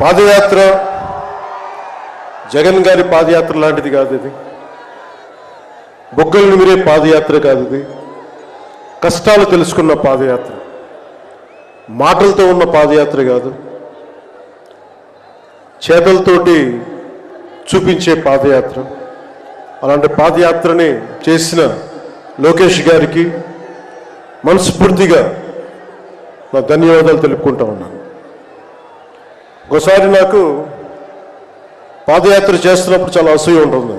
పాదయాత్ర జగన్ గారి పాదయాత్ర లాంటిది కాదు ఇది. బొగ్గలు నిమిరే పాదయాత్ర కాదు ఇది. కష్టాలు తెలుసుకున్న పాదయాత్ర, మాటలతో ఉన్న పాదయాత్ర కాదు, చేతలతోటి చూపించే పాదయాత్ర. అలాంటి పాదయాత్రని చేసిన లోకేష్ గారికి మనస్ఫూర్తిగా నా ధన్యవాదాలు తెలుపుకుంటా ఉన్నాను. ఒకసారి నాకు పాదయాత్ర చేస్తున్నప్పుడు చాలా అసూయ ఉంటుంది.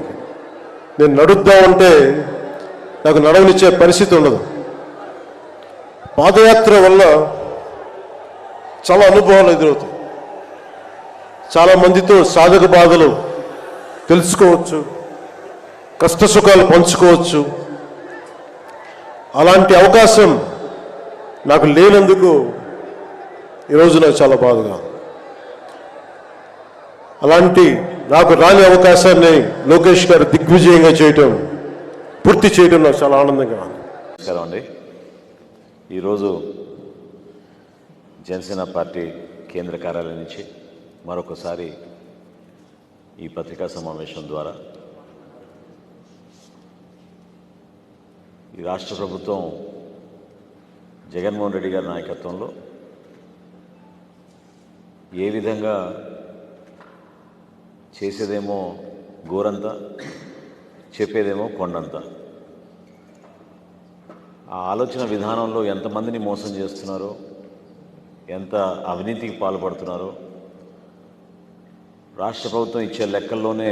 నేను నడుద్దామంటే నాకు నడవనిచ్చే పరిస్థితి ఉండదు. పాదయాత్ర వల్ల చాలా అనుభవాలు ఎదురవుతాయి. చాలా మందితో సాధక బాధలు తెలుసుకోవచ్చు, కష్ట సుఖాలు పంచుకోవచ్చు. అలాంటి అవకాశం నాకు లేనందుకు ఈరోజు నాకు చాలా బాధగా. అలాంటి నాకు రాని అవకాశాన్ని లోకేష్ గారు దిగ్విజయంగా చేయటం, పూర్తి చేయడం నాకు చాలా ఆనందంగా ఉంది. నమస్కారం అండి. ఈరోజు జనసేన పార్టీ కేంద్ర కార్యాలయం నుంచి మరొకసారి ఈ పత్రికా సమావేశం ద్వారా ఈ రాష్ట్ర ప్రభుత్వం జగన్మోహన్ రెడ్డి గారి నాయకత్వంలో ఏ విధంగా చేసేదేమో గోరంత, చెప్పేదేమో కొండంత, ఆ ఆలోచన విధానంలో ఎంతమందిని మోసం చేస్తున్నారో, ఎంత అవినీతికి పాల్పడుతున్నారో రాష్ట్ర ప్రభుత్వం ఇచ్చే లెక్కల్లోనే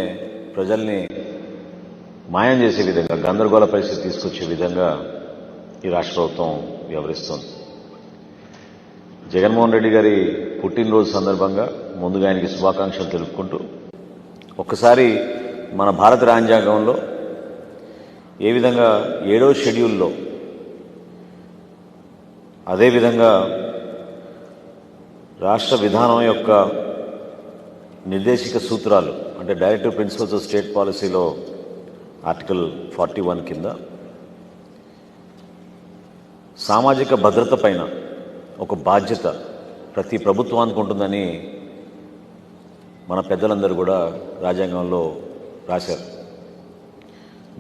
ప్రజల్ని మాయం చేసే విధంగా, గందరగోళ పరిస్థితి తీసుకొచ్చే విధంగా ఈ రాష్ట్ర ప్రభుత్వం వ్యవహరిస్తోంది. జగన్మోహన్ రెడ్డి గారి పుట్టినరోజు సందర్భంగా ముందుగా ఆయనకి శుభాకాంక్షలు తెలుపుకుంటూ, ఒక్కసారి మన భారత రాజ్యాంగంలో ఏ విధంగా 7వ షెడ్యూల్లో, అదేవిధంగా రాష్ట్ర విధానం యొక్క నిర్దేశిక సూత్రాలు అంటే డైరెక్టివ్ ప్రిన్సిపల్స్ ఆఫ్ స్టేట్ పాలసీలో ఆర్టికల్ 41 కింద సామాజిక భద్రత పైన ఒక బాధ్యత ప్రతి ప్రభుత్వానికి ఉంటుందని మన పెద్దలందరూ కూడా రాజ్యాంగంలో రాశారు.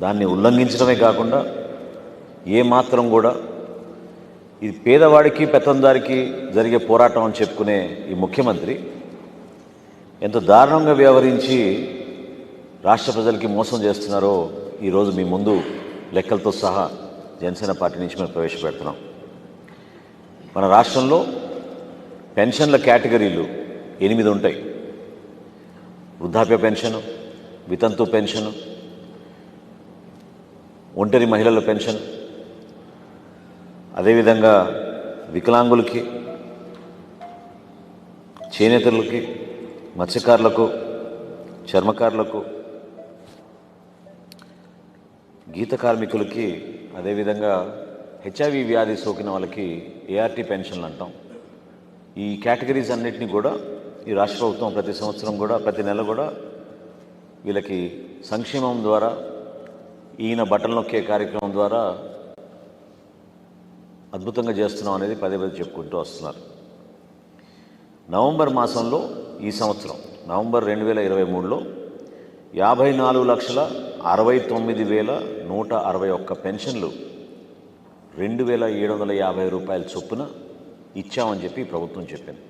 దాన్ని ఉల్లంఘించడమే కాకుండా ఏమాత్రం కూడా ఇది పేదవాడికి పెత్తందారికి జరిగే పోరాటం అని చెప్పుకునే ఈ ముఖ్యమంత్రి ఎంత దారుణంగా వ్యవహరించి రాష్ట్ర ప్రజలకి మోసం చేస్తున్నారో ఈరోజు మీ ముందు లెక్కలతో సహా జనసేన పార్టీ నుంచి మేము ప్రవేశపెడుతున్నాం. మన రాష్ట్రంలో పెన్షన్ల కేటగిరీలు 8 ఉంటాయి. వృద్ధాప్య పెన్షను, వితంతు పెన్షను, ఒంటరి మహిళల పెన్షన్, అదేవిధంగా వికలాంగులకి, చేనేతలకి, మత్స్యకారులకు, చర్మకారులకు, గీత కార్మికులకి, అదేవిధంగా హెచ్ఐవి వ్యాధి సోకిన వాళ్ళకి ఏఆర్టీ పెన్షన్లు అంటాం. ఈ కేటగిరీస్ అన్నిటినీ కూడా ఈ రాష్ట్ర ప్రభుత్వం ప్రతి సంవత్సరం కూడా, ప్రతి నెల కూడా వీళ్ళకి సంక్షేమం ద్వారా, ఈయన బట్టలు నొక్కే కార్యక్రమం ద్వారా అద్భుతంగా చేస్తున్నాం అనేది పదే పదే చెప్పుకుంటూ వస్తున్నారు. నవంబర్ మాసంలో ఈ సంవత్సరం నవంబర్ 2023లో 54,69,161 పెన్షన్లు 2,750 రూపాయల చొప్పున ఇచ్చామని చెప్పి ప్రభుత్వం చెప్పింది.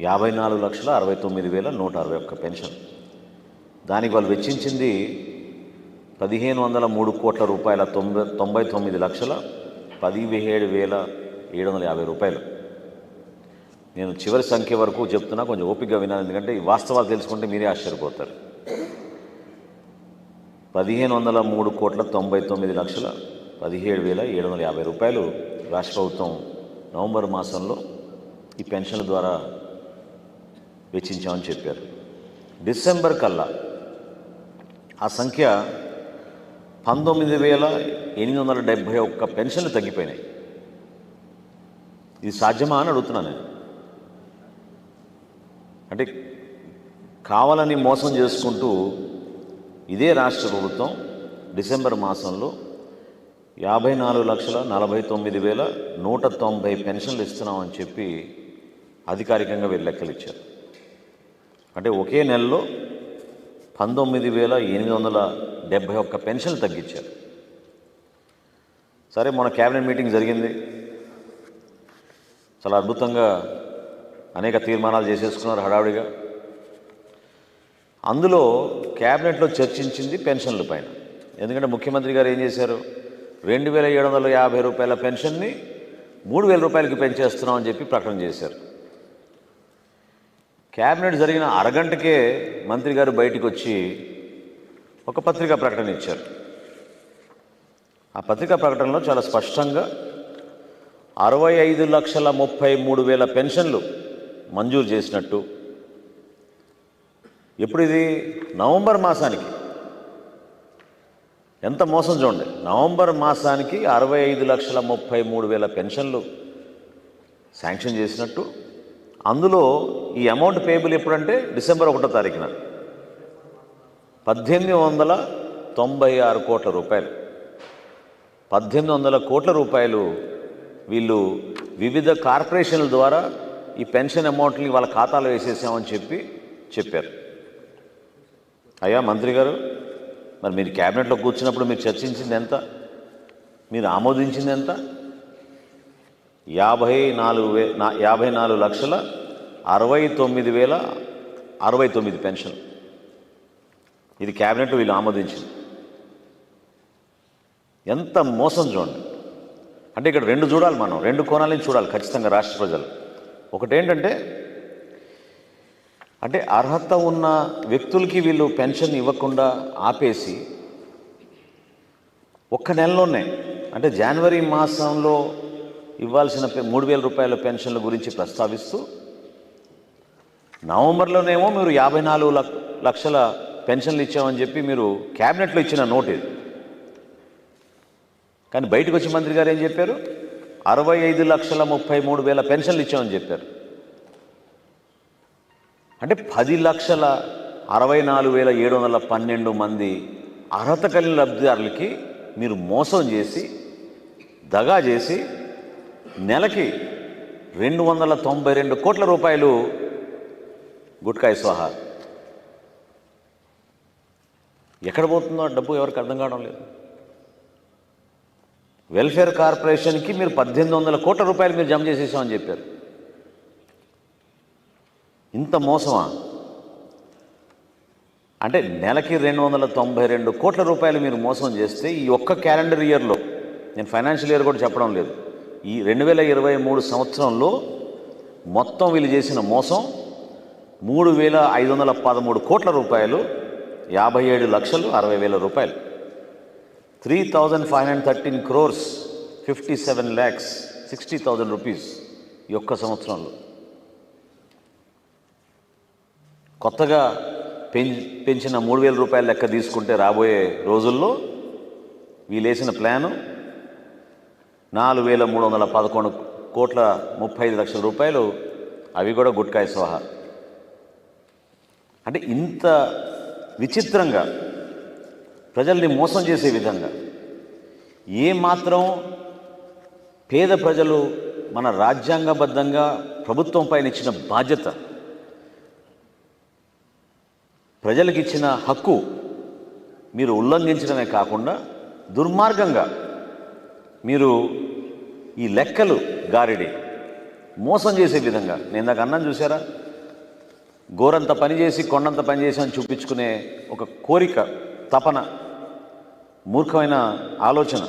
54,69,161 పెన్షన్. దానికి వాళ్ళు వెచ్చించింది 1,503 కోట్ల రూపాయల 99,17,750 రూపాయలు. నేను చివరి సంఖ్య వరకు చెప్తున్నా, కొంచెం ఓపికగా వినాలి, ఎందుకంటే ఈ వాస్తవాలు తెలుసుకుంటే మీరే ఆశ్చర్యపోతారు. 1,503 కోట్ల 99,17,750 రూపాయలు రాష్ట్ర ప్రభుత్వం నవంబర్ మాసంలో ఈ పెన్షన్ల ద్వారా వెచ్చించామని చెప్పారు. డిసెంబర్ కల్లా ఆ సంఖ్య 19,871 పెన్షన్లు తగ్గిపోయినాయి. ఇది సాధ్యమా అని అడుగుతున్నాను నేను. అంటే కావాలని మోసం చేసుకుంటూ ఇదే రాష్ట్ర ప్రభుత్వం డిసెంబర్ మాసంలో 54,49,190 పెన్షన్లు ఇస్తున్నామని చెప్పి అధికారికంగా వీళ్ళు లెక్కలు ఇచ్చారు. అంటే ఒకే నెలలో 19,871 పెన్షన్లు తగ్గించారు. సరే, మొన్న క్యాబినెట్ మీటింగ్ జరిగింది. చాలా అద్భుతంగా అనేక తీర్మానాలు చేసేసుకున్నారు హడావుడిగా. అందులో క్యాబినెట్లో చర్చించింది పెన్షన్ల పైన. ఎందుకంటే ముఖ్యమంత్రి గారు ఏం చేశారు, 2,750 రూపాయల పెన్షన్ని 3,000 రూపాయలకి పెంచేస్తున్నామని చెప్పి ప్రకటన చేశారు. క్యాబినెట్ జరిగిన అరగంటకే మంత్రి గారు బయటికి వచ్చి ఒక పత్రికా ప్రకటన ఇచ్చారు. ఆ పత్రికా ప్రకటనలో చాలా స్పష్టంగా 65,33,000 పెన్షన్లు మంజూరు చేసినట్టు. ఎప్పుడు ఇది? నవంబర్ మాసానికి. ఎంత మోసం చూడండి. నవంబర్ మాసానికి 65,33,000 పెన్షన్లు శాంక్షన్ చేసినట్టు. అందులో ఈ అమౌంట్ పేయబుల్ ఎప్పుడంటే డిసెంబర్ 1వ తారీఖున 1,896 కోట్ల రూపాయలు. 1,800 కోట్ల రూపాయలు వీళ్ళు వివిధ కార్పొరేషన్ల ద్వారా ఈ పెన్షన్ అమౌంట్ని వాళ్ళ ఖాతాలో వేసేసామని చెప్పారు. అయ్యా మంత్రి గారు, మరి మీరు క్యాబినెట్లో కూర్చున్నప్పుడు మీరు చర్చించింది ఎంత, మీరు ఆమోదించింది ఎంత? 54,69,069 పెన్షన్. ఇది క్యాబినెట్ వీళ్ళు ఆమోదించింది. ఎంత మోసం చూడండి. అంటే ఇక్కడ రెండు చూడాలి, మనం రెండు కోణాలని చూడాలి ఖచ్చితంగా రాష్ట్ర ప్రజలు. ఒకటేంటంటే, అంటే అర్హత ఉన్న వ్యక్తులకి వీళ్ళు పెన్షన్ ఇవ్వకుండా ఆపేసి ఒక్క నెలలోనే, అంటే జనవరి మాసంలో ఇవ్వాల్సిన 3,000 రూపాయల పెన్షన్ల గురించి ప్రస్తావిస్తూ నవంబర్లోనేమో మీరు 54 లక్షల పెన్షన్లు ఇచ్చామని చెప్పి మీరు క్యాబినెట్లో ఇచ్చిన నోట్ ఇది. కానీ బయటకు వచ్చి మంత్రి గారు ఏం చెప్పారు? 65,33,000 పెన్షన్లు ఇచ్చామని చెప్పారు. అంటే 10,64,712 మంది అర్హత కలిగిన లబ్ధిదారులకి మీరు మోసం చేసి, దగా చేసి నెలకి 292 కోట్ల రూపాయలు గుట్కాయ స్వాహా. ఎక్కడ పోతుందో డబ్బు ఎవరికి అర్థం కావడం లేదు. వెల్ఫేర్ కార్పొరేషన్కి మీరు 1,800 కోట్ల రూపాయలు మీరు జమ చేసేసామని చెప్పారు. ఇంత మోసమా? అంటే నెలకి 292 కోట్ల రూపాయలు మీరు మోసం చేస్తే ఈ ఒక్క క్యాలెండర్ ఇయర్లో, నేను ఫైనాన్షియల్ ఇయర్ కూడా చెప్పడం లేదు, ఈ 2023 సంవత్సరంలో మొత్తం వీళ్ళు చేసిన మోసం 3,513 కోట్ల రూపాయలు, 57,60,000 రూపాయలు. 3,513 crores 57,60,000 రూపీస్ ఈ ఒక్క సంవత్సరంలో. కొత్తగా పెంచిన 3,000 రూపాయల లెక్క తీసుకుంటే రాబోయే రోజుల్లో వీళ్ళేసిన ప్లాను 4,311 కోట్ల 35 లక్షల రూపాయలు, అవి కూడా గుట్కాయ స్వాహా. అంటే ఇంత విచిత్రంగా ప్రజల్ని మోసం చేసే విధంగా ఏమాత్రం పేద ప్రజలు మన రాజ్యాంగబద్ధంగా ప్రభుత్వం పైన ఇచ్చిన బాధ్యత, ప్రజలకు ఇచ్చిన హక్కు మీరు ఉల్లంఘించడమే కాకుండా దుర్మార్గంగా మీరు ఈ లెక్కలు గారిడి మోసం చేసే విధంగా, నేను ఇందాక అన్నాను చూసారా, గోరంత పని చేసి కొండంత పని చేసి అని చూపించుకునే ఒక కోరిక, తపన, మూర్ఖమైన ఆలోచన.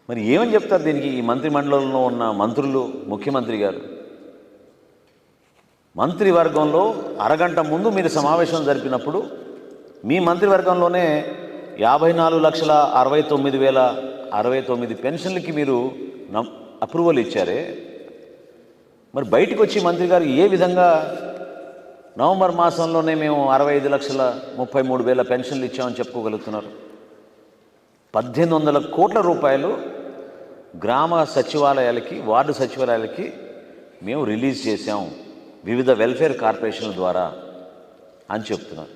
మరి ఏమని చెప్తారు దీనికి ఈ మంత్రిమండలంలో ఉన్న మంత్రులు, ముఖ్యమంత్రి గారు? మంత్రివర్గంలో అరగంట ముందు మీరు సమావేశం జరిపినప్పుడు మీ మంత్రివర్గంలోనే 54,69,069 పెన్షన్లకి మీరు అప్రూవల్ ఇచ్చారే, మరి బయటకు వచ్చి మంత్రి గారు ఏ విధంగా నవంబర్ మాసంలోనే మేము 65,33,000 పెన్షన్లు ఇచ్చామని చెప్పుకోగలుగుతున్నారు? 1,800 కోట్ల రూపాయలు గ్రామ సచివాలయాలకి, వార్డు సచివాలయాలకి మేము రిలీజ్ చేశాం వివిధ వెల్ఫేర్ కార్పొరేషన్ల ద్వారా అని చెప్తున్నారు.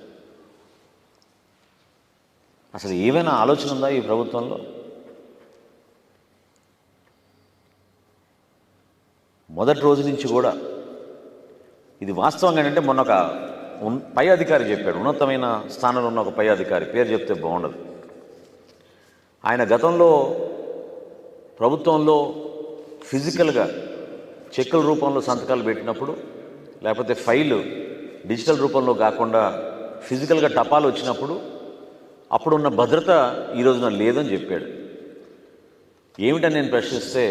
అసలు ఏమైనా ఆలోచన ఉందా ఈ ప్రభుత్వంలో? మొదటి రోజు నుంచి కూడా ఇది వాస్తవంగా ఏంటంటే మొన్న ఒక పై అధికారి చెప్పాడు, ఉన్నతమైన స్థానంలో ఉన్న ఒక పై అధికారి, పేరు చెప్తే బాగుండదు. ఆయన గతంలో ప్రభుత్వంలో ఫిజికల్గా చెక్కుల రూపంలో సంతకాలు పెట్టినప్పుడు, లేకపోతే ఫైలు డిజిటల్ రూపంలో కాకుండా ఫిజికల్గా టపాలు వచ్చినప్పుడు అప్పుడున్న భద్రత ఈ రోజున లేదని చెప్పాడు. ఏమిటని నేను ప్రశ్నిస్తే,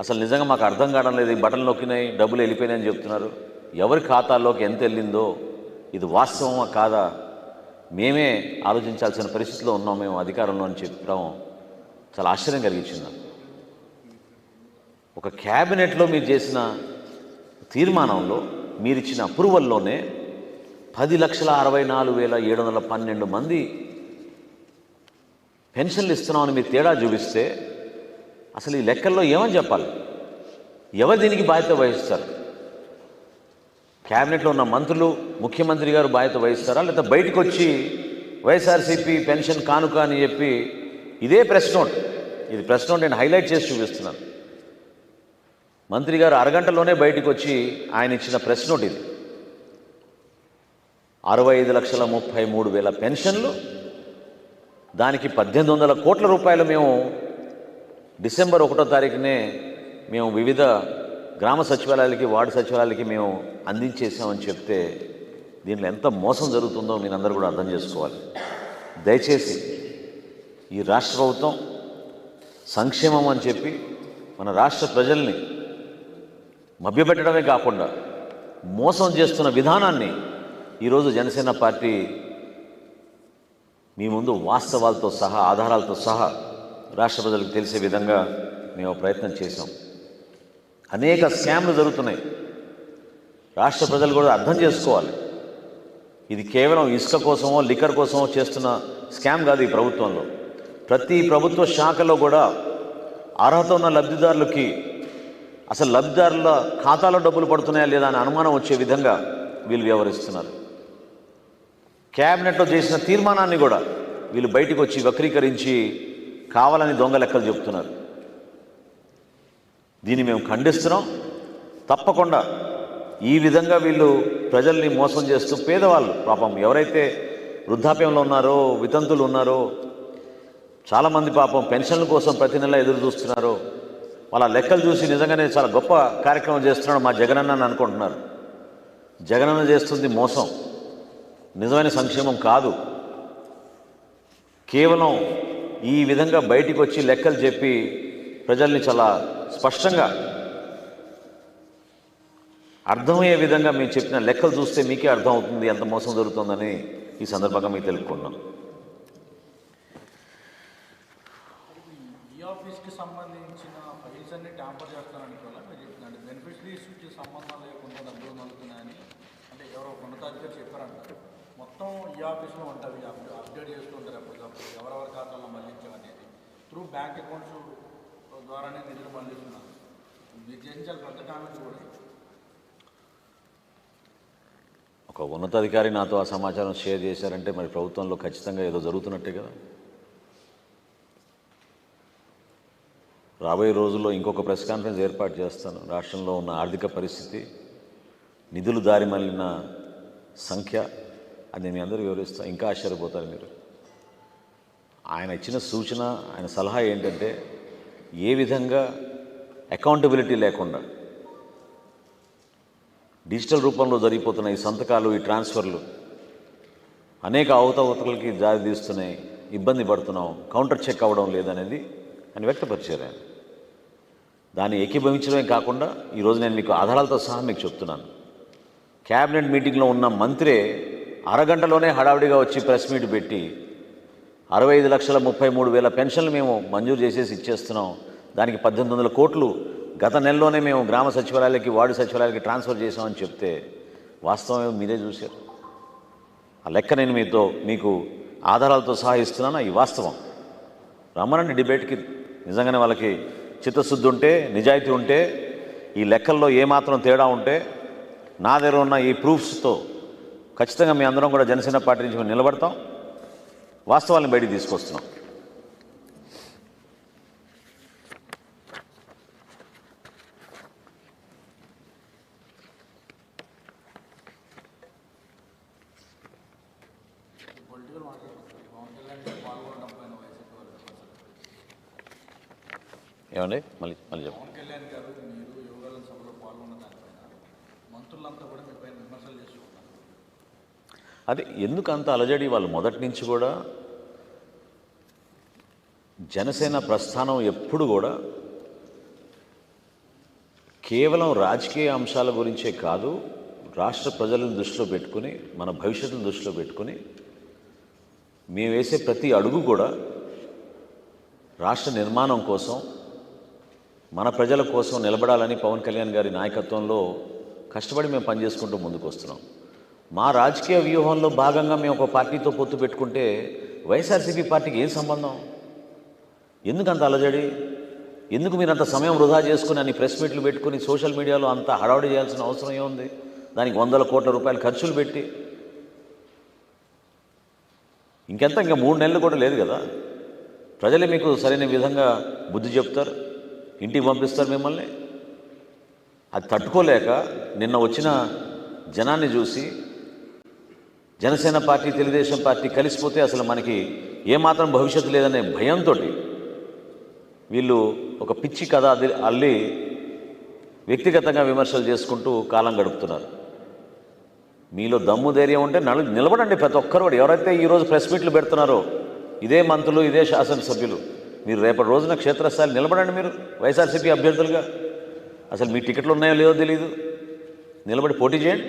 అసలు నిజంగా మాకు అర్థం కావడం లేదు, ఈ బటన్ నొక్కినాయి డబ్బులు వెళ్ళిపోయినాయని చెప్తున్నారు, ఎవరి ఖాతాల్లోకి ఎంత వెళ్ళిందో ఇది వాస్తవమా కాదా మేమే ఆలోచించాల్సిన పరిస్థితిలో ఉన్నాం మేము అధికారంలో అని చెప్పడం చాలా ఆశ్చర్యం కలిగించింది నాకు. ఒక క్యాబినెట్లో మీరు చేసిన తీర్మానంలో మీరిచ్చిన అప్రూవల్లోనే 10,64,712 మంది పెన్షన్లు ఇస్తున్నామని మీరు తేడా చూపిస్తే అసలు ఈ లెక్కల్లో ఏమని చెప్పాలి? ఎవరు దీనికి బాధ్యత వహిస్తారు? క్యాబినెట్లో ఉన్న మంత్రులు, ముఖ్యమంత్రి గారు బాధ్యత వహిస్తారా, లేదా బయటకు వచ్చి వైఎస్ఆర్సీపీ పెన్షన్ కానుక అని చెప్పి ఇదే ప్రెస్ నోట్, ఇది ప్రెస్ నోట్ నేను హైలైట్ చేసి చూపిస్తున్నాను. మంత్రి గారు అరగంటలోనే బయటకు వచ్చి ఆయన ఇచ్చిన ప్రెస్ నోట్ ఇది. 65,33,000 పెన్షన్లు, దానికి 1,800 కోట్ల రూపాయలు మేము డిసెంబర్ 1వ తారీఖునే మేము వివిధ గ్రామ సచివాలయాలకి, వార్డు సచివాలయాలకి మేము అందించేసామని చెప్తే దీంట్లో ఎంత మోసం జరుగుతుందో మీరందరూ కూడా అర్థం చేసుకోవాలి. దయచేసి ఈ రాష్ట్ర ప్రభుత్వం సంక్షేమం అని చెప్పి మన రాష్ట్ర ప్రజల్ని మభ్యపెట్టడమే కాకుండా మోసం చేస్తున్న విధానాన్ని ఈరోజు జనసేన పార్టీ మీ ముందు వాస్తవాలతో సహా, ఆధారాలతో సహా రాష్ట్ర ప్రజలకు తెలిసే విధంగా మేము ప్రయత్నం చేశాం. అనేక స్కామ్లు జరుగుతున్నాయి, రాష్ట్ర ప్రజలు కూడా అర్థం చేసుకోవాలి. ఇది కేవలం ఇసుక కోసమో లిక్కర్ కోసమో చేస్తున్న స్కామ్ కాదు. ఈ ప్రభుత్వంలో ప్రతి ప్రభుత్వ శాఖలో కూడా అర్హత ఉన్న లబ్ధిదారులకి అసలు లబ్ధిదారుల ఖాతాలో డబ్బులు పడుతున్నాయా లేదా అని అనుమానం వచ్చే విధంగా వీళ్ళు వ్యవహరిస్తున్నారు. క్యాబినెట్లో చేసిన తీర్మానాన్ని కూడా వీళ్ళు బయటకు వచ్చి వక్రీకరించి కావాలని దొంగ లెక్కలు చెప్తున్నారు. దీన్ని మేము ఖండిస్తున్నాం. తప్పకుండా ఈ విధంగా వీళ్ళు ప్రజల్ని మోసం చేస్తూ పేదవాళ్ళు, పాపం ఎవరైతే వృద్ధాప్యంలో ఉన్నారో, వితంతులు ఉన్నారో, చాలామంది పాపం పెన్షన్ల కోసం ప్రతి నెల ఎదురు చూస్తున్నారో, వాళ్ళ లెక్కలు చూసి నిజంగానే చాలా గొప్ప కార్యక్రమం చేస్తున్నాడు మా జగనన్న అని అనుకుంటున్నారు. జగనన్న చేస్తుంది మోసం, నిజమైన సంక్షేమం కాదు. కేవలం ఈ విధంగా బయటికి వచ్చి లెక్కలు చెప్పి ప్రజల్ని చాలా స్పష్టంగా అర్థమయ్యే విధంగా మేము చెప్పిన లెక్కలు చూస్తే మీకే అర్థం అవుతుంది ఎంత మోసం జరుగుతుందని ఈ సందర్భంగా మీకు తెలుపుకున్నాం. ఈ ఆఫీస్కి సంబంధించిన ఫైల్స్ అన్ని ట్యాంపర్ చేస్తారని కూడా మీరు చెప్తున్నాను. బెనిఫిషరీస్కి సంబంధం లేకుండా డబ్బులు నలుగుతున్నాయని అంటే ఎవరో ఉన్నతాధికారి చెప్పారంటారు. మొత్తం ఈ ఆఫీస్లో ఉంటుంది, అప్డేట్ చేస్తుంటారు ఎప్పటికప్పుడు ఎవరెవరి ఖాతాలో మళ్ళించామనేది త్రూ బ్యాంక్ అకౌంట్స్ ద్వారానే నిధులు మళ్ళిస్తున్నారు. మీరు చేసిన చాలా పెద్ద కామెంట్స్ కూడా. ఒక ఉన్నతాధికారి నాతో ఆ సమాచారం షేర్ చేశారంటే మరి ప్రభుత్వంలో ఖచ్చితంగా ఏదో జరుగుతున్నట్టే కదా. రాబోయే రోజుల్లో ఇంకొక ప్రెస్ కాన్ఫరెన్స్ ఏర్పాటు చేస్తాను. రాష్ట్రంలో ఉన్న ఆర్థిక పరిస్థితి, నిధులు దారి మళ్ళిన సంఖ్య, అది మీ అందరూ వివరిస్తాను. ఇంకా ఆశ్చర్యపోతారు మీరు. ఆయన ఇచ్చిన సూచన, ఆయన సలహా ఏంటంటే ఏ విధంగా అకౌంటబిలిటీ లేకుండా డిజిటల్ రూపంలో జరిగిపోతున్న ఈ సంతకాలు, ఈ ట్రాన్స్ఫర్లు అనేక అవకతవకలకి దారి తీస్తున్నాయి, ఇబ్బంది పడుతున్నాం, కౌంటర్ చెక్ అవ్వడం లేదనేది అని వ్యక్తపరిచారు ఆయన. దాన్ని ఏకీభవించడమే కాకుండా ఈరోజు నేను మీకు ఆధారాలతో సహా మీకు చెప్తున్నాను. క్యాబినెట్ మీటింగ్లో ఉన్న మంత్రే అరగంటలోనే హడావిడిగా వచ్చి ప్రెస్ మీట్ పెట్టి 65,33,000 పెన్షన్లు మేము మంజూరు చేసేసి ఇచ్చేస్తున్నాం, దానికి 1,800 కోట్లు గత నెలలోనే మేము గ్రామ సచివాలయాలకి, వార్డు సచివాలయాలకి ట్రాన్స్ఫర్ చేసామని చెప్తే వాస్తవం మీరే చూశారు. ఆ లెక్క నేను మీకు ఆధారాలతో సహా ఇస్తున్నాను. ఈ వాస్తవం రమ్మనండి డిబేట్కి. నిజంగానే వాళ్ళకి చిత్తశుద్ధి ఉంటే, నిజాయితీ ఉంటే, ఈ లెక్కల్లో ఏమాత్రం తేడా ఉంటే నా దగ్గర ఉన్న ఈ ప్రూఫ్స్తో ఖచ్చితంగా మీ అందరం కూడా జనసేన పార్టీ నుంచి మేము నిలబడతాం, వాస్తవాలను బయటికి తీసుకొస్తున్నాం. ఏమండి మళ్ళీ మళ్ళీ చెప్పండి. పవన్ కళ్యాణ్ గారు మీరు యోగాల సభలో పాల్గొన్న దానిపైన మంత్రులంతా కూడా మీ పైన విమర్శలు చేసుకుంటారు. అది ఎందుకు అంత అలజడి? వాళ్ళు మొదటి నుంచి కూడా జనసేన ప్రస్థానం ఎప్పుడు కూడా కేవలం రాజకీయ అంశాల గురించే కాదు, రాష్ట్ర ప్రజలను దృష్టిలో పెట్టుకుని, మన భవిష్యత్తును దృష్టిలో పెట్టుకుని మేము వేసే ప్రతి అడుగు కూడా రాష్ట్ర నిర్మాణం కోసం, మన ప్రజల కోసం నిలబడాలని పవన్ కళ్యాణ్ గారి నాయకత్వంలో కష్టపడి మేము పనిచేసుకుంటూ ముందుకు వస్తున్నాం. మా రాజకీయ వ్యూహంలో భాగంగా మేము ఒక పార్టీతో పొత్తు పెట్టుకుంటే వైఎస్ఆర్సీపీ పార్టీకి ఏం సంబంధం? ఎందుకు అంత అలజడి? ఎందుకు మీరు అంత సమయం వృధా చేసుకుని అన్ని ప్రెస్ మీట్లు పెట్టుకుని సోషల్ మీడియాలో అంత హడావుడి చేయాల్సిన అవసరం ఏముంది? దానికి 100 కోట్ల రూపాయలు ఖర్చులు పెట్టి ఇంకా 3 నెలలు కూడా లేదు కదా. ప్రజలే మీకు సరైన విధంగా బుద్ధి చెప్తారు, ఇంటికి పంపిస్తారు మిమ్మల్ని. అది తట్టుకోలేక నిన్న వచ్చిన జనాన్ని చూసి జనసేన పార్టీ, తెలుగుదేశం పార్టీ కలిసిపోతే అసలు మనకి ఏమాత్రం భవిష్యత్తు లేదనే భయంతో వీళ్ళు ఒక పిచ్చి కథ అల్లి వ్యక్తిగతంగా విమర్శలు చేసుకుంటూ కాలం గడుపుతున్నారు. మీలో దమ్ము ధైర్యం ఉంటే నిలబడండి. ప్రతి ఒక్కరు కూడా ఎవరైతే ఈరోజు ప్రెస్ మీట్లు పెడుతున్నారో ఇదే మంత్రులు, ఇదే శాసనసభ్యులు, మీరు రేపటి రోజున క్షేత్రస్థాయిలో నిలబడండి. మీరు వైఎస్ఆర్సీపీ అభ్యర్థులుగా అసలు మీ టికెట్లు ఉన్నాయో లేదో తెలియదు, నిలబడి పోటీ చేయండి.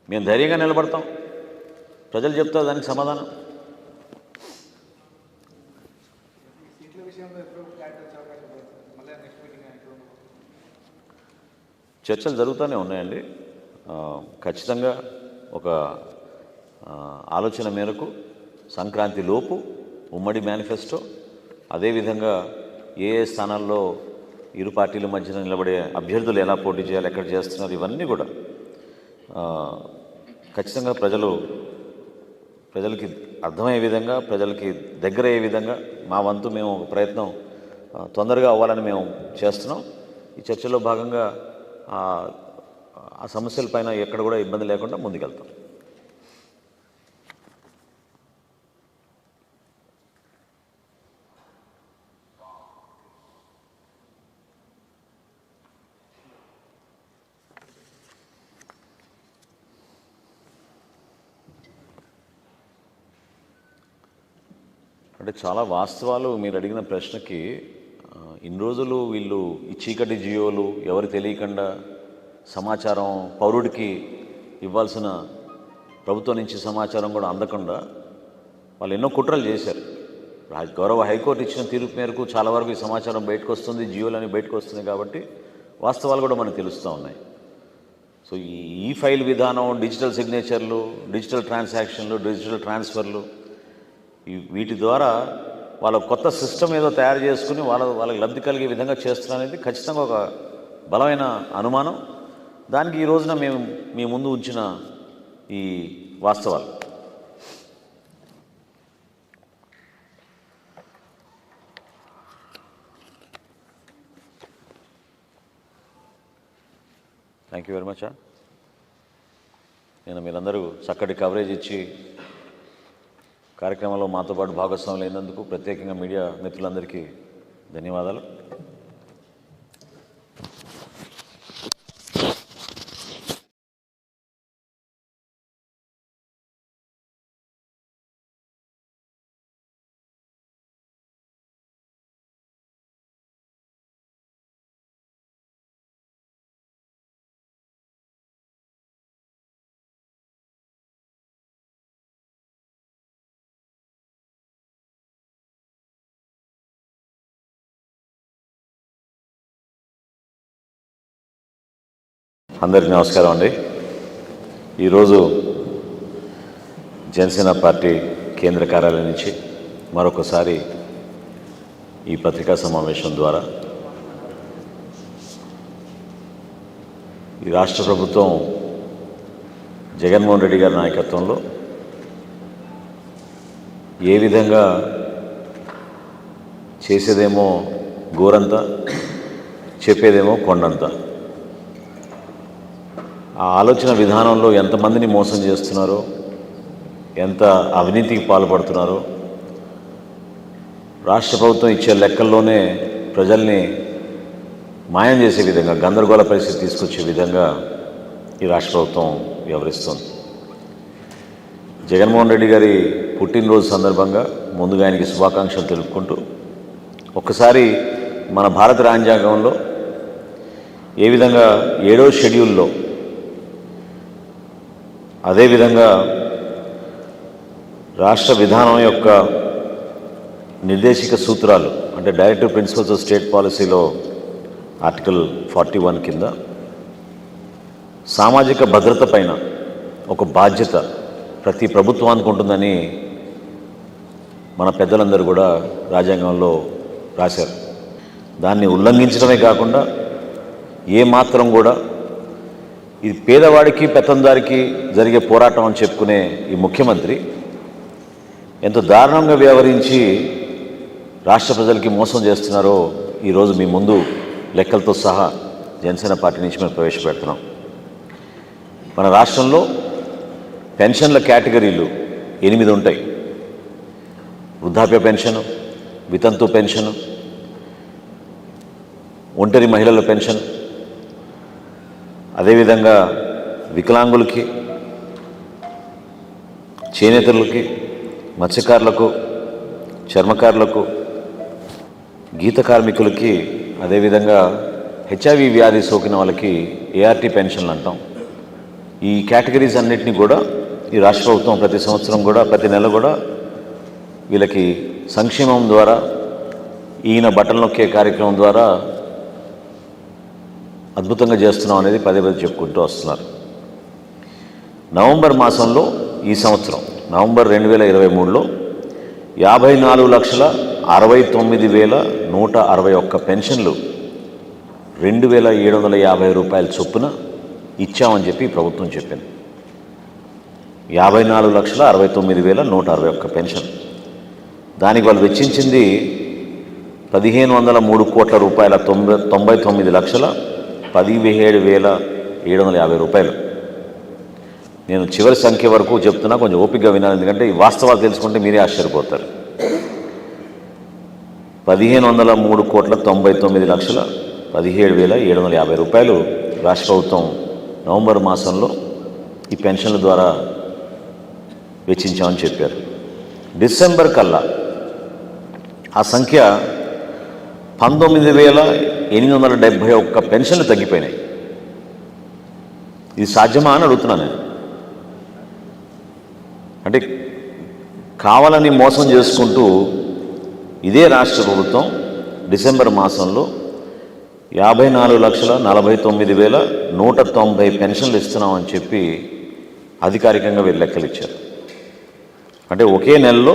మేము ధైర్యంగా నిలబడతాం. ప్రజలు చెప్తారు దానికి సమాధానం. చర్చలు జరుగుతూనే ఉన్నాయండి. ఖచ్చితంగా ఒక ఆలోచన మేరకు సంక్రాంతి లోపు ఉమ్మడి మేనిఫెస్టో, అదేవిధంగా ఏ ఏ స్థానాల్లో ఇరు పార్టీల మధ్యన నిలబడే అభ్యర్థులు ఎలా పోటీ చేయాలి, ఎక్కడ చేస్తున్నారు, ఇవన్నీ కూడా ఖచ్చితంగా ప్రజలకి అర్థమయ్యే విధంగా, ప్రజలకి దగ్గరయ్యే విధంగా మా వంతు మేము ఒక ప్రయత్నం తొందరగా అవ్వాలని మేము చేస్తున్నాం. ఈ చర్చలో భాగంగా ఆ సమస్యలపైన ఎక్కడ కూడా ఇబ్బంది లేకుండా ముందుకెళ్తాం. అంటే చాలా వాస్తవాలు మీరు అడిగిన ప్రశ్నకి. ఇన్ని రోజులు వీళ్ళు ఈ చీకటి జియోలు, ఎవరు తెలియకుండా సమాచారం పౌరుడికి ఇవ్వాల్సిన ప్రభుత్వం నుంచి సమాచారం కూడా అందకుండా వాళ్ళు ఎన్నో కుట్రలు చేశారు. గౌరవ హైకోర్టు ఇచ్చిన తీర్పు మేరకు చాలా వరకు ఈ సమాచారం బయటకు వస్తుంది, జియోలని బయటకు వస్తుంది. కాబట్టి వాస్తవాలు కూడా మనకు తెలుస్తూ ఉన్నాయి. సో ఈ ఫైల్ విధానం, డిజిటల్ సిగ్నేచర్లు, డిజిటల్ ట్రాన్సాక్షన్లు, డిజిటల్ ట్రాన్స్ఫర్లు, వీటి ద్వారా వాళ్ళ కొత్త సిస్టమ్ ఏదో తయారు చేసుకుని వాళ్ళకి లబ్ధి కలిగే విధంగా చేస్తున్నారనేది ఖచ్చితంగా ఒక బలమైన అనుమానం. దానికి ఈ రోజున మేము మీ ముందు ఉంచిన ఈ వాస్తవాలు. Thank you very much. నేను మీరందరూ చక్కటి కవరేజ్ ఇచ్చి కార్యక్రమంలో మాతో పాటు భాగస్వాములు అయినందుకు ప్రత్యేకంగా మీడియా మిత్రులందరికీ ధన్యవాదాలు. అందరికీ నమస్కారం అండి. ఈరోజు జనసేన పార్టీ కేంద్ర కార్యాలయం నుంచి మరొకసారి ఈ పత్రికా సమావేశం ద్వారా ఈ రాష్ట్ర ప్రభుత్వం జగన్మోహన్ రెడ్డి గారి నాయకత్వంలో ఏ విధంగా చేసేదేమో గోరంత, చెప్పేదేమో కొండంత, ఆ ఆలోచన విధానంలో ఎంతమందిని మోసం చేస్తున్నారో, ఎంత అవినీతికి పాల్పడుతున్నారో రాష్ట్ర ప్రభుత్వం ఇచ్చే లెక్కల్లోనే ప్రజల్ని మాయం చేసే విధంగా, గందరగోళ పరిస్థితి తీసుకొచ్చే విధంగా ఈ రాష్ట్ర ప్రభుత్వం వ్యవహరిస్తుంది. జగన్మోహన్ రెడ్డి గారి పుట్టినరోజు సందర్భంగా ముందుగా ఆయనకి శుభాకాంక్షలు తెలుపుకుంటూ, ఒక్కసారి మన భారత రాజ్యాంగంలో ఏ విధంగా 7వ షెడ్యూల్లో, అదేవిధంగా రాష్ట్ర విధానం యొక్క నిర్దేశిక సూత్రాలు అంటే డైరెక్టివ్ ప్రిన్సిపల్స్ ఆఫ్ స్టేట్ పాలసీలో ఆర్టికల్ 41 కింద సామాజిక భద్రత పైన ఒక బాధ్యత ప్రతి ప్రభుత్వానికి ఉంటుందని మన పెద్దలందరూ కూడా రాజ్యాంగంలో రాశారు. దాన్ని ఉల్లంఘించడమే కాకుండా ఏమాత్రం కూడా ఇది పేదవాడికి పెత్తందారికి జరిగే పోరాటం అని చెప్పుకునే ఈ ముఖ్యమంత్రి ఎంత దారుణంగా వ్యవహరించి రాష్ట్ర ప్రజలకి మోసం చేస్తున్నారో ఈరోజు మీ ముందు లెక్కలతో సహా జనసేన పార్టీ నుంచి మేము ప్రవేశపెడుతున్నాం. మన రాష్ట్రంలో పెన్షన్ల కేటగిరీలు 8 ఉంటాయి. వృద్ధాప్య పెన్షన్, వితంతు పెన్షన్, ఒంటరి మహిళల పెన్షన్, అదేవిధంగా వికలాంగులకి, చేనేతలకి, మత్స్యకారులకు, చర్మకారులకు, గీత కార్మికులకి, అదేవిధంగా హెచ్ఐవి వ్యాధి సోకిన వాళ్ళకి ఏఆర్టీ పెన్షన్లు అంటాం. ఈ కేటగిరీస్ అన్నిటినీ కూడా ఈ రాష్ట్ర ప్రభుత్వం ప్రతి సంవత్సరం కూడా, ప్రతి నెల కూడా వీళ్ళకి సంక్షేమం ద్వారా, ఈయన బట్టలు నొక్కే కార్యక్రమం ద్వారా అద్భుతంగా చేస్తున్నాం అనేది పదే పదే చెప్పుకుంటూ వస్తున్నారు. నవంబర్ మాసంలో ఈ సంవత్సరం నవంబర్ 2023లో 54,69,161 పెన్షన్లు 2,750 రూపాయల చొప్పున ఇచ్చామని చెప్పి ప్రభుత్వం చెప్పింది. 54,69,161 పెన్షన్. దానికి వాళ్ళు వెచ్చించింది 1,503 కోట్ల రూపాయల 99,17,750 రూపాయలు. నేను చివరి సంఖ్య వరకు చెప్తున్నా, కొంచెం ఓపికగా వినాలి, ఎందుకంటే ఈ వాస్తవాలు తెలుసుకుంటే మీరే ఆశ్చర్యపోతారు. 1,503,99,17,750 రూపాయలు రాష్ట్ర ప్రభుత్వం నవంబర్ మాసంలో ఈ పెన్షన్ల ద్వారా వెచ్చించామని చెప్పారు. డిసెంబర్ కల్లా ఆ సంఖ్య 19,871 పెన్షన్లు తగ్గిపోయినాయి. ఇది సాధ్యమా అని అడుగుతున్నాను నేను. అంటే కావాలని మోసం చేసుకుంటూ ఇదే రాష్ట్ర ప్రభుత్వం డిసెంబర్ మాసంలో 54,49,190 పెన్షన్లు ఇస్తున్నామని చెప్పి అధికారికంగా వీళ్ళు లెక్కలు ఇచ్చారు. అంటే ఒకే నెలలో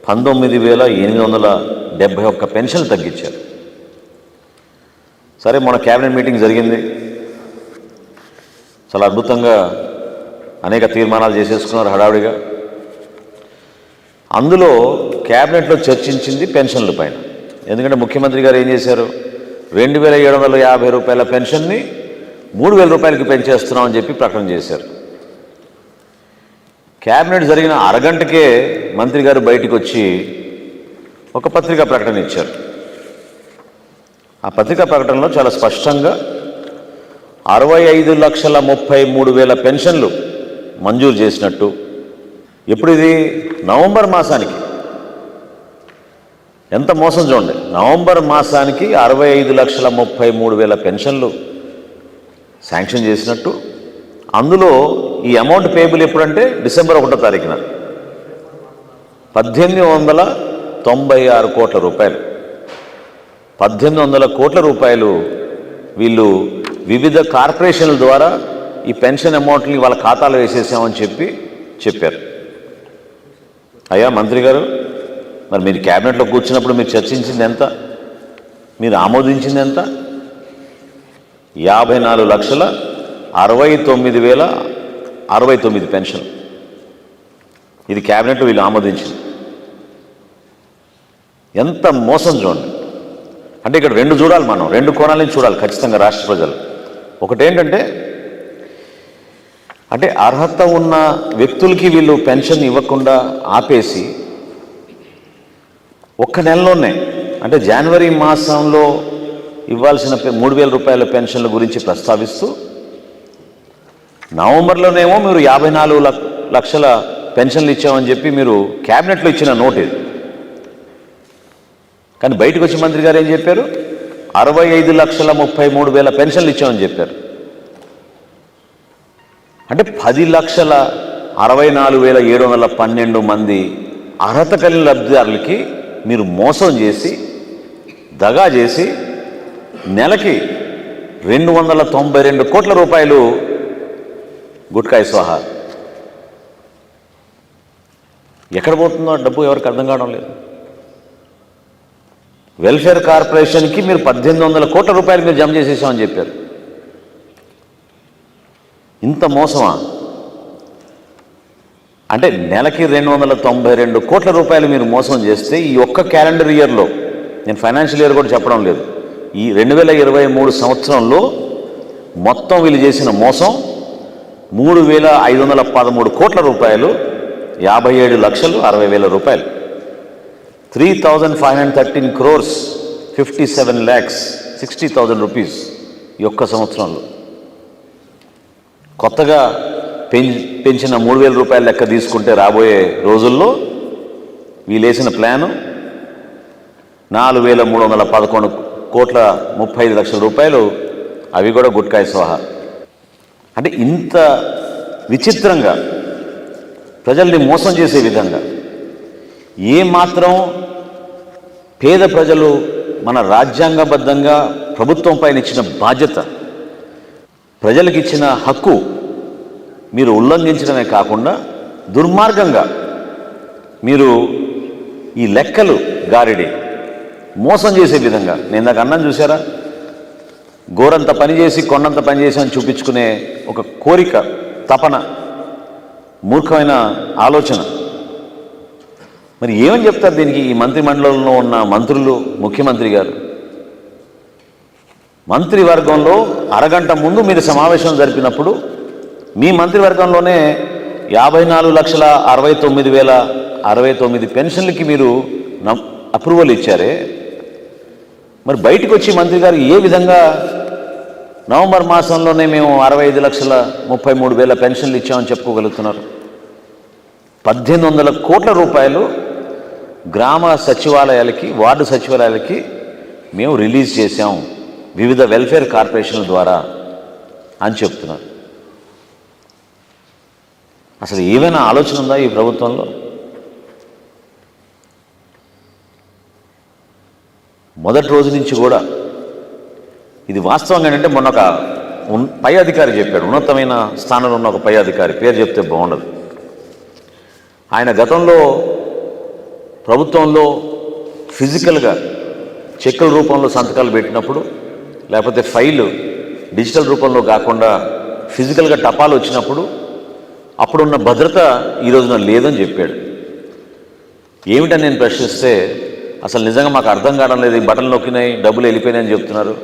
19,871 పెన్షన్లు తగ్గించారు. సరే, మన క్యాబినెట్ మీటింగ్ జరిగింది. చాలా అద్భుతంగా అనేక తీర్మానాలు చేసేసుకున్నారు హడావుడిగా. అందులో క్యాబినెట్లో చర్చించింది పెన్షన్ల పైన. ఎందుకంటే ముఖ్యమంత్రి గారు ఏం చేశారు, 2,750 రూపాయల పెన్షన్ని 3,000 రూపాయలకి పెంచేస్తున్నామని చెప్పి ప్రకటన చేశారు. క్యాబినెట్ జరిగిన అరగంటకే మంత్రి గారు బయటికి వచ్చి ఒక పత్రికా ప్రకటన ఇచ్చారు. ఆ పత్రికా ప్రకటనలో చాలా స్పష్టంగా 65,33,000 పెన్షన్లు మంజూరు చేసినట్టు. ఎప్పుడు ఇది? నవంబర్ మాసానికి. ఎంత మోసం చూడండి. నవంబర్ మాసానికి 65,33,000 పెన్షన్లు శాంక్షన్ చేసినట్టు. అందులో ఈ అమౌంట్ పేబుల్ ఎప్పుడంటే డిసెంబర్ 1వ తారీఖున 1,896 కోట్ల రూపాయలు. 1,800 కోట్ల రూపాయలు వీళ్ళు వివిధ కార్పొరేషన్ల ద్వారా ఈ పెన్షన్ అమౌంట్ని వాళ్ళ ఖాతాలో వేసేసామని చెప్పారు. అయ్యా మంత్రి గారు, మరి మీరు క్యాబినెట్లో కూర్చున్నప్పుడు మీరు చర్చించింది ఎంత, మీరు ఆమోదించింది ఎంత? 54,69,069 పెన్షన్. ఇది క్యాబినెట్లో వీళ్ళు ఆమోదించింది. ఎంత మోసం చూడండి. అంటే ఇక్కడ రెండు చూడాలి, మనం రెండు కోణాల నుంచి చూడాలి ఖచ్చితంగా రాష్ట్ర ప్రజలు. ఒకటేంటంటే, అంటే అర్హత ఉన్న వ్యక్తులకి వీళ్ళు పెన్షన్ ఇవ్వకుండా ఆపేసి ఒక్క నెలలోనే, అంటే జనవరి మాసంలో ఇవ్వాల్సిన 3,000 రూపాయల పెన్షన్ల గురించి ప్రస్తావిస్తూ నవంబర్లోనేమో మీరు 54 లక్షల పెన్షన్లు ఇచ్చామని చెప్పి మీరు క్యాబినెట్లో ఇచ్చిన నోట్ ఇది. కానీ బయటకు వచ్చి మంత్రి గారు ఏం చెప్పారు? 65,33,000 పెన్షన్లు ఇచ్చామని చెప్పారు. అంటే 10,64,712 మంది అర్హత కలిగిన లబ్ధిదారులకి మీరు మోసం చేసి, దగా చేసి నెలకి 292 కోట్ల రూపాయలు గుట్కాయి స్వాహా. ఎక్కడ పోతుందో డబ్బు ఎవరికి అర్థం కావడం లేదు. వెల్ఫేర్ కార్పొరేషన్కి మీరు 1,800 కోట్ల రూపాయలు మీరు జమ చేసేసామని చెప్పారు. ఇంత మోసమా? అంటే నెలకి 292 కోట్ల రూపాయలు మీరు మోసం చేస్తే ఈ ఒక్క క్యాలెండర్ ఇయర్లో, నేను ఫైనాన్షియల్ ఇయర్ కూడా చెప్పడం లేదు, ఈ 2023 సంవత్సరంలో మొత్తం వీళ్ళు చేసిన మోసం 3,513 కోట్ల రూపాయలు, 57,60,000 రూపాయలు. 3,513 crores 57,60,000 రూపీస్ ఈ ఒక్క సంవత్సరంలో. కొత్తగా పెంచిన 3,000 రూపాయల లెక్క తీసుకుంటే రాబోయే రోజుల్లో వీళ్ళేసిన ప్లాను 4,311 కోట్ల 35 లక్షల రూపాయలు, అవి కూడా గుట్కాయి స్వాహా. అంటే ఇంత విచిత్రంగా ప్రజల్ని మోసం చేసే విధంగా ఏమాత్రం పేద ప్రజలు మన రాజ్యాంగబద్ధంగా ప్రభుత్వం పైన ఇచ్చిన బాధ్యత, ప్రజలకు ఇచ్చిన హక్కు మీరు ఉల్లంఘించడమే కాకుండా దుర్మార్గంగా మీరు ఈ లెక్కలు గారిడి మోసం చేసే విధంగా, నేను నాకు అన్నం చూసారా, గోరంత పనిచేసి కొండంత పనిచేసి అని చూపించుకునే ఒక కోరిక, తపన, మూర్ఖమైన ఆలోచన. మరి ఏమని చెప్తారు దీనికి ఈ మంత్రిమండలంలో ఉన్న మంత్రులు, ముఖ్యమంత్రి గారు? మంత్రివర్గంలో అరగంట ముందు మీరు సమావేశం జరిపినప్పుడు మీ మంత్రివర్గంలోనే 54,69,069 పెన్షన్లకి మీరు అప్రూవల్ ఇచ్చారే. మరి బయటకు వచ్చి మంత్రి గారు ఏ విధంగా నవంబర్ మాసంలోనే మేము 65,33,000 పెన్షన్లు ఇచ్చామని చెప్పుకోగలుగుతున్నారు? 1,800 కోట్ల రూపాయలు గ్రామ సచివాలయాలకి, వార్డు సచివాలయాలకి మేము రిలీజ్ చేశాం వివిధ వెల్ఫేర్ కార్పొరేషన్ల ద్వారా అని చెప్తున్నారు. అసలు ఏమైనా ఆలోచన ఉందా ఈ ప్రభుత్వంలో? మొదటి రోజు నుంచి కూడా ఇది వాస్తవంగా ఏంటంటే, మొన్న ఒక పై అధికారి చెప్పాడు, ఉన్నతమైన స్థానంలో ఉన్న ఒక పై అధికారి, పేరు చెప్తే బాగుండదు. ఆయన గతంలో ప్రభుత్వంలో ఫిజికల్గా చెక్కుల రూపంలో సంతకాలు పెట్టినప్పుడు, లేకపోతే ఫైలు డిజిటల్ రూపంలో కాకుండా ఫిజికల్గా టపాలు వచ్చినప్పుడు అప్పుడున్న భద్రత ఈ రోజున లేదని చెప్పాడు. ఏమిటని నేను ప్రశ్నిస్తే, అసలు నిజంగా మాకు అర్థం కావడం లేదు, ఈ బటన్లు నొక్కినాయి డబ్బులు వెళ్ళిపోయినాయని చెప్తున్నారు,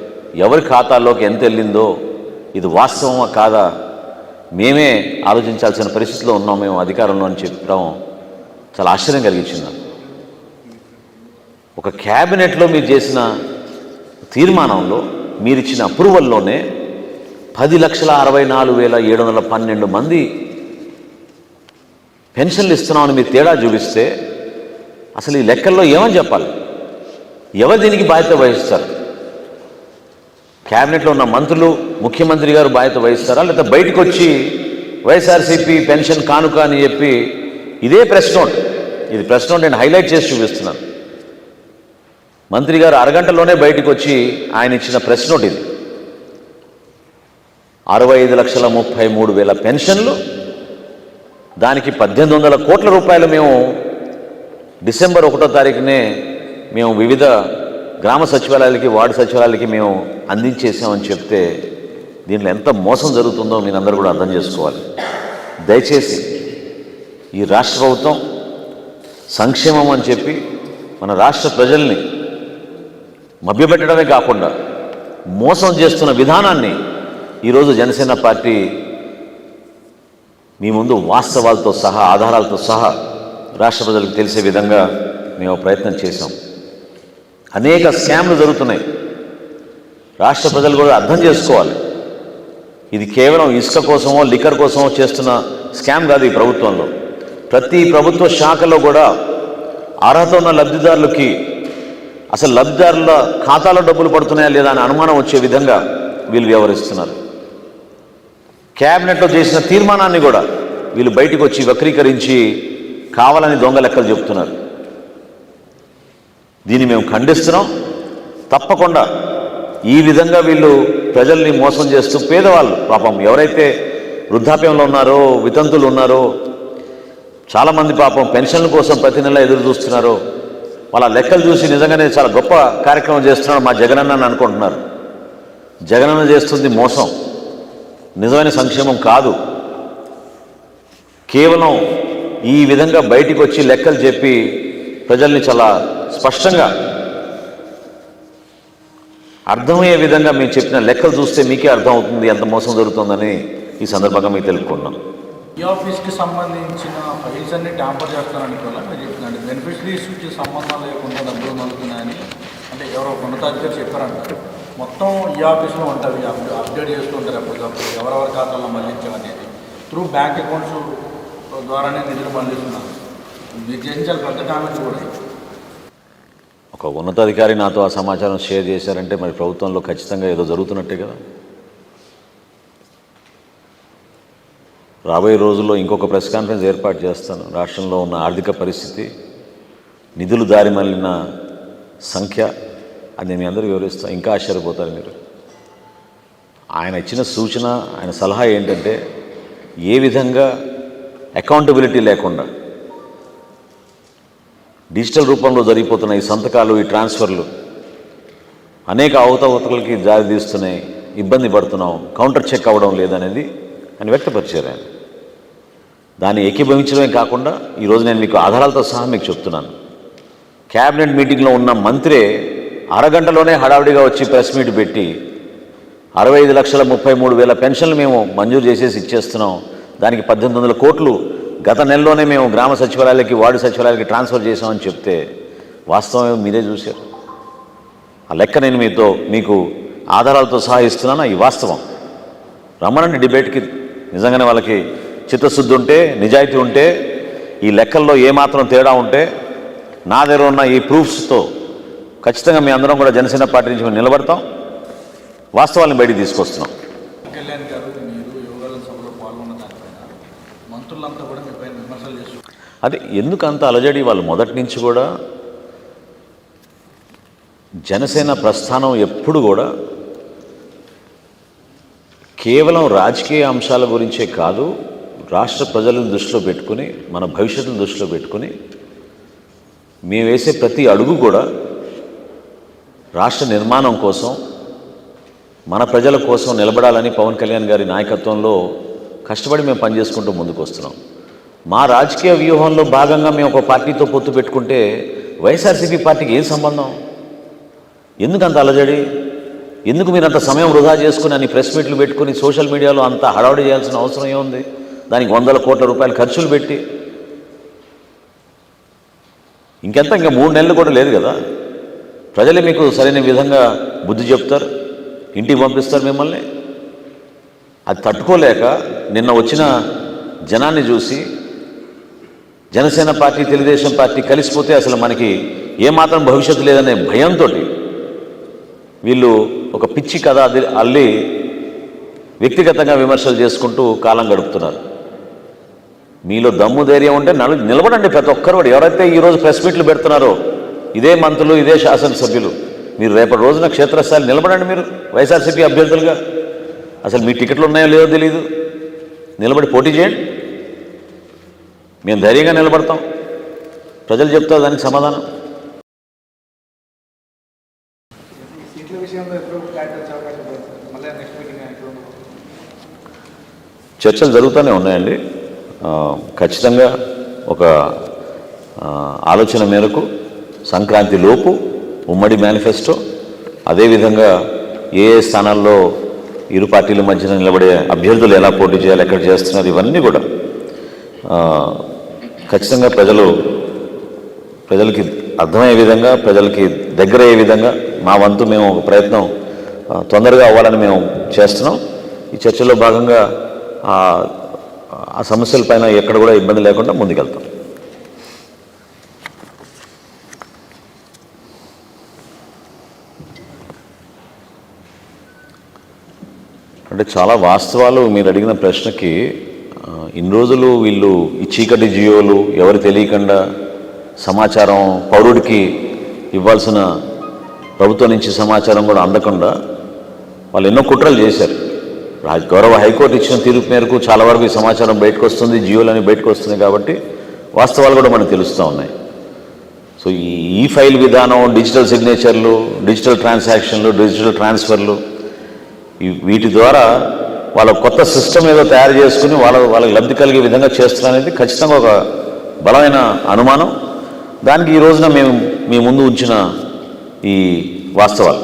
ఎవరి ఖాతాల్లోకి ఎంత వెళ్ళిందో ఇది వాస్తవమా కాదా మేమే ఆలోచించాల్సిన పరిస్థితిలో ఉన్నాం మేము అధికారంలో అని చెప్పడం చాలా ఆశ్చర్యం కలిగించింది. ఒక క్యాబినెట్లో మీరు చేసిన తీర్మానంలో మీరు ఇచ్చిన అప్రూవల్లోనే 10,64,712 మంది పెన్షన్లు ఇస్తున్నామని మీరు తేడా చూపిస్తే అసలు ఈ లెక్కల్లో ఏమని చెప్పాలి? ఎవరు దీనికి బాధ్యత వహిస్తారు? క్యాబినెట్లో ఉన్న మంత్రులు, ముఖ్యమంత్రి గారు బాధ్యత వహిస్తారా? లేదా బయటకు వచ్చి వైఎస్ఆర్సీపీ పెన్షన్ కానుక అని చెప్పి ఇదే ప్రెస్ నోట్, ఇది ప్రెస్ నోట్ నేను హైలైట్ చేసి చూపిస్తున్నాను. మంత్రి గారు అరగంటలోనే బయటకు వచ్చి ఆయన ఇచ్చిన ప్రెస్ నోట్ ఇది. 65,33,000 పెన్షన్లు, దానికి 1,800 కోట్ల రూపాయలు మేము డిసెంబర్ 1వ తారీఖునే మేము వివిధ గ్రామ సచివాలయాలకి, వార్డు సచివాలయాలకి మేము అందించేసామని చెప్తే దీంట్లో ఎంత మోసం జరుగుతుందో మీరందరూ కూడా అర్థం చేసుకోవాలి. దయచేసి ఈ రాష్ట్ర ప్రభుత్వం సంక్షేమం అని చెప్పి మన రాష్ట్ర ప్రజల్ని మభ్యపెట్టడమే కాకుండా మోసం చేస్తున్న విధానాన్ని ఈరోజు జనసేన పార్టీ మీ ముందు వాస్తవాలతో సహా, ఆధారాలతో సహా రాష్ట్ర ప్రజలకు తెలిసే విధంగా మేము ప్రయత్నం చేశాం. అనేక స్కామ్లు జరుగుతున్నాయి. రాష్ట్ర ప్రజలు కూడా అర్థం చేసుకోవాలి. ఇది కేవలం ఇసుక కోసమో లిక్కర్ కోసమో చేస్తున్న స్కామ్ కాదు. ఈ ప్రభుత్వంలో ప్రతి ప్రభుత్వ శాఖలో కూడా అర్హత ఉన్న లబ్ధిదారులకి అసలు లబ్ధిదారుల ఖాతాలో డబ్బులు పడుతున్నాయా లేదా అని అనుమానం వచ్చే విధంగా వీళ్ళు వ్యవహరిస్తున్నారు. క్యాబినెట్లో చేసిన తీర్మానాన్ని కూడా వీళ్ళు బయటకు వచ్చి వక్రీకరించి కావాలని దొంగ లెక్కలు చెప్తున్నారు. దీన్ని మేము ఖండిస్తున్నాం. తప్పకుండా ఈ విధంగా వీళ్ళు ప్రజల్ని మోసం చేస్తూ పేదవాళ్ళు పాపం ఎవరైతే వృద్ధాప్యంలో ఉన్నారో, వితంతులు ఉన్నారో, చాలామంది పాపం పెన్షన్ల కోసం ప్రతి నెల ఎదురు చూస్తున్నారో, వాళ్ళ లెక్కలు చూసి నిజంగానే చాలా గొప్ప కార్యక్రమం చేస్తున్నాడు మా జగనన్న అని అనుకుంటున్నారు. జగనన్న చేస్తుంది మోసం, నిజమైన సంక్షేమం కాదు. కేవలం ఈ విధంగా బయటికి వచ్చి లెక్కలు చెప్పి ప్రజల్ని చాలా స్పష్టంగా అర్థమయ్యే విధంగా మేము చెప్పిన లెక్కలు చూస్తే మీకే అర్థమవుతుంది ఎంత మోసం జరుగుతుందని ఈ సందర్భంగా మీకు తెలుపుకున్నాం. ఈ ఆఫీస్కి సంబంధించిన ఫైల్స్ అన్ని ట్యాంపర్ చేస్తారనుకోవాలా మీరు చెప్తున్నాండి. బెనిఫిషరీస్కి సంబంధం లేకుండా డబ్బులు నలుగుతున్నాయని అంటే ఎవరో ఉన్నతాధికారి చెప్పారంటారు. మొత్తం ఈ ఆఫీస్లో ఉంటుంది, అప్డేట్ చేస్తుంటారు ఎప్పటికప్పుడు ఎవరెవరి ఖాతాల్లో మళ్ళించామనేది త్రూ బ్యాంక్ అకౌంట్స్ ద్వారానే నిధులు మళ్ళిస్తున్నారు. మీరు చేయించాలి పెద్ద కామెంట్స్ కూడా. ఒక ఉన్నతాధికారి నాతో ఆ సమాచారం షేర్ చేశారంటే మరి ప్రభుత్వంలో ఖచ్చితంగా ఏదో జరుగుతున్నట్టే కదా. రాబోయే రోజుల్లో ఇంకొక ప్రెస్ కాన్ఫరెన్స్ ఏర్పాటు చేస్తాను. రాష్ట్రంలో ఉన్న ఆర్థిక పరిస్థితి, నిధులు దారి మళ్ళిన సంఖ్య అది మీ అందరూ వివరిస్తాను. ఇంకా ఆశ్చర్యపోతారు మీరు. ఆయన ఇచ్చిన సూచన, ఆయన సలహా ఏంటంటే ఏ విధంగా అకౌంటబిలిటీ లేకుండా డిజిటల్ రూపంలో జరిగిపోతున్న ఈ సంతకాలు, ఈ ట్రాన్స్ఫర్లు అనేక అవకతవకలకి దారితీస్తున్నాయి, ఇబ్బంది పడుతున్నాం, కౌంటర్ చెక్ అవ్వడం లేదనేది అని వ్యక్తపరిచారు ఆయన. దాన్ని ఏకీభవించడమే కాకుండా ఈరోజు నేను మీకు ఆధారాలతో సహా మీకు చెప్తున్నాను. క్యాబినెట్ మీటింగ్లో ఉన్న మంత్రే అరగంటలోనే హడావిడిగా వచ్చి ప్రెస్ మీట్ పెట్టి 65,33,000 పెన్షన్లు మేము మంజూరు చేసేసి ఇచ్చేస్తున్నాం, దానికి 1,800 కోట్లు గత నెలలోనే మేము గ్రామ సచివాలయాలకి, వార్డు సచివాలయాలకి ట్రాన్స్ఫర్ చేసామని చెప్తే వాస్తవం మీరే చూశారు. ఆ లెక్క నేను మీకు ఆధారాలతో సహా ఇస్తున్నాను. ఈ వాస్తవం రమ్మనండి డిబేట్కి. నిజంగానే వాళ్ళకి చిత్తశుద్ధి ఉంటే, నిజాయితీ ఉంటే, ఈ లెక్కల్లో ఏమాత్రం తేడా ఉంటే నా దగ్గర ఉన్న ఈ ప్రూఫ్స్తో ఖచ్చితంగా మీ అందరం కూడా జనసేన పార్టీ నుంచి మేము నిలబడతాం, వాస్తవాలను బయటికి తీసుకొస్తున్నాం. కళ్యాణ్ గారు మీరు యువగల సభలో పాల్గొన్న దానిపైన మంత్రులంతా కూడా మీ పైన విమర్శలు చేస్తున్నారు. అది ఎందుకు అంత అలజడి? వాళ్ళు మొదటి నుంచి కూడా జనసేన ప్రస్థానం ఎప్పుడు కూడా కేవలం రాజకీయ అంశాల గురించే కాదు, రాష్ట్ర ప్రజలను దృష్టిలో పెట్టుకుని, మన భవిష్యత్తును దృష్టిలో పెట్టుకుని మేము వేసే ప్రతి అడుగు కూడా రాష్ట్ర నిర్మాణం కోసం, మన ప్రజల కోసం నిలబడాలని పవన్ కళ్యాణ్ గారి నాయకత్వంలో కష్టపడి మేము పనిచేసుకుంటూ ముందుకు వస్తున్నాం. మా రాజకీయ వ్యూహంలో భాగంగా మేము ఒక పార్టీతో పొత్తు పెట్టుకుంటే వైఎస్ఆర్సీపీ పార్టీకి ఏం సంబంధం? ఎందుకు అంత అలజడి? ఎందుకు మీరు అంత సమయం వృధా చేసుకుని అన్ని ప్రెస్ మీట్లు పెట్టుకుని సోషల్ మీడియాలో అంత హడావుడి చేయాల్సిన అవసరం ఏముంది? దానికి 100 కోట్ల రూపాయలు ఖర్చులు పెట్టి ఇంకా 3 నెలలు కూడా లేదు కదా. ప్రజలే మీకు సరైన విధంగా బుద్ధి చెప్తారు, ఇంటికి పంపిస్తారు మిమ్మల్ని. అది తట్టుకోలేక నిన్న వచ్చిన జనాన్ని చూసి జనసేన పార్టీ, తెలుగుదేశం పార్టీ కలిసిపోతే అసలు మనకి ఏమాత్రం భవిష్యత్తు లేదనే భయంతో వీళ్ళు ఒక పిచ్చి కథ అల్లి వ్యక్తిగతంగా విమర్శలు చేసుకుంటూ కాలం గడుపుతున్నారు. మీలో దమ్ము ధైర్యం ఉంటే నిలబడండి. ప్రతి ఒక్కరు కూడా ఎవరైతే ఈరోజు ప్రెస్ మీట్లు పెడుతున్నారో ఇదే మంత్రులు, ఇదే శాసనసభ్యులు, మీరు రేపటి రోజున క్షేత్రస్థాయిలో నిలబడండి. మీరు వైఎస్ఆర్సీపీ అభ్యర్థులుగా అసలు మీ టికెట్లు ఉన్నాయో లేదో తెలియదు, నిలబడి పోటీ చేయండి. మేము ధైర్యంగా నిలబడతాం, ప్రజలు చెప్తారు దానికి సమాధానం. చర్చలు జరుగుతూనే ఉన్నాయండి. ఖచ్చితంగా ఒక ఆలోచన మేరకు సంక్రాంతి లోపు ఉమ్మడి మేనిఫెస్టో, అదేవిధంగా ఏ స్థానాల్లో ఇరు పార్టీల మధ్యన నిలబడే అభ్యర్థులు ఎలా పోటీ చేయాలి, ఎక్కడ చేస్తున్నారు, ఇవన్నీ కూడా ఖచ్చితంగా ప్రజలకి అర్థమయ్యే విధంగా, ప్రజలకి దగ్గరయ్యే విధంగా మా వంతు మేము ఒక ప్రయత్నం తొందరగా అవ్వాలని మేము చేస్తున్నాం. ఈ చర్చలో భాగంగా ఆ సమస్యలపైన ఎక్కడ కూడా ఇబ్బంది లేకుండా ముందుకెళ్తాం. అంటే చాలా వాస్తవాలు మీరు అడిగిన ప్రశ్నకి. ఇన్ని రోజులు వీళ్ళు ఈ చీకటి జియోలు ఎవరు తెలియకుండా సమాచారం పౌరుడికి ఇవ్వాల్సిన ప్రభుత్వం నుంచి సమాచారం కూడా అందకుండా వాళ్ళు ఎన్నో కుట్రలు చేశారు. గౌరవ హైకోర్టు ఇచ్చిన తీర్పు మేరకు చాలా వరకు ఈ సమాచారం బయటకు వస్తుంది, జియోలని బయటకు వస్తుంది. కాబట్టి వాస్తవాలు కూడా మనకు తెలుస్తూ ఉన్నాయి. సో ఈ ఫైల్ విధానం, డిజిటల్ సిగ్నేచర్లు, డిజిటల్ ట్రాన్సాక్షన్లు, డిజిటల్ ట్రాన్స్ఫర్లు, వీటి ద్వారా వాళ్ళ కొత్త సిస్టమ్ ఏదో తయారు చేసుకుని వాళ్ళకి లబ్ధి కలిగే విధంగా చేస్తున్నారనేది ఖచ్చితంగా ఒక బలమైన అనుమానం. దానికి ఈ రోజున మేము మీ ముందు ఉంచిన ఈ వాస్తవాలు.